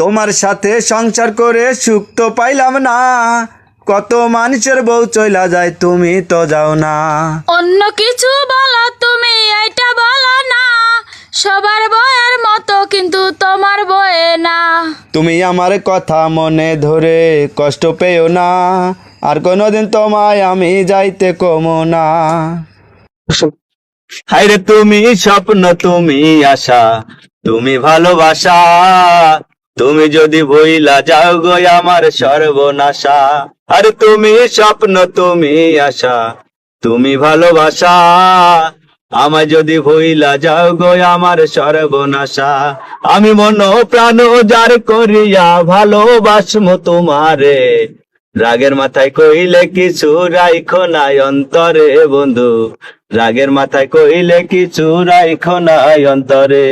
তোমার সাথে সংসার করে সুখ তো পাইলাম না, কত মানুষের বউ চইলা যায় তুমি তো যাও না। অন্য কিছু বলো তুমি, এটা বলো না, সবার বয়ের মতো কিন্তু তোমার বয়ে না। তুমি আমার কথা মনে ধরে কষ্ট পেও না, আর কোনোদিন তোমায় আমি যাইতে কমো না। হায়রে তুমি স্বপ্ন, তুমি আশা, তুমি ভালোবাসা, তুমি যদি ভুইলা যাও গো আমার সর্বনাশা। আরে তুমি স্বপ্ন, তুমি আশা, তুমি ভালোবাসা, আমায় যদি ভুইলা যাও গো আমার সর্বনাশা। আমি মন প্রাণ যার করিয়া ভালোবাসমো তোমারে, রাগের মাথায় কইলে কিছু রাইখো নাই অন্তরে বন্ধু, রাগের মাথায় কইলে কিছু রাইখো নাই অন্তরে।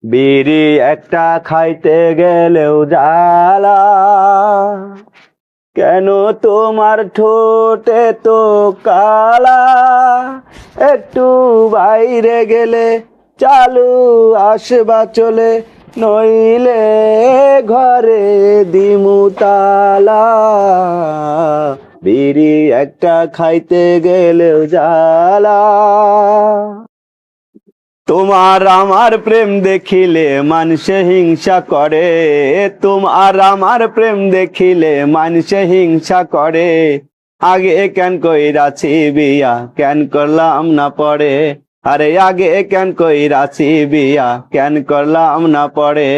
বিড়ি একটা খাইতে গেলেও জ্বালা, কেন তোমার ঠোঁটে তো কালা, একটু বাইরে গেলে চালু আসবা চলে, নইলে ঘরে দিমু তালা। বিড়ি একটা খাইতে গেলেও জ্বালা, তোমার আমার প্রেম দেখিলে মানুষে হিংসা করে, তোমার আমার প্রেম দেখিলে মানুষে হিংসা করে, আগে কেন কইরাছি বিয়া কেন করলাম না পরে, আরে আগে কেন কইরাছি বিয়া কেন করলাম না পরে।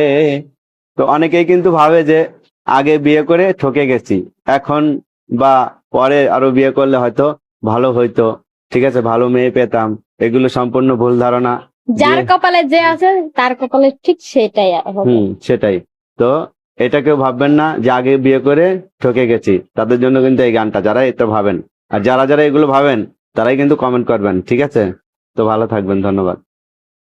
তো অনেকেই কিন্তু ভাবে যে আগে বিয়ে করে ঠকে গেছি, এখন বা পরে আরো বিয়ে করলে হয়তো ভালো হইতো, ঠিক আছে ভালো মেয়ে পেতাম, এগুলো সম্পূর্ণ ভুল ধারণা। যার কপালে যে আছে তার কপালে ঠিক সেটাই হবে। সেটাই। তো এটা কেউ ভাববেন না যে আগে বিয়ে করে ঠকে গেছি, তাদের জন্য কিন্তু এই গানটা, যারা এটা ভাবেন আর যারা যারা এগুলো ভাবেন তারাই কিন্তু কমেন্ট করবেন, ঠিক আছে? তো ভালো থাকবেন, ধন্যবাদ।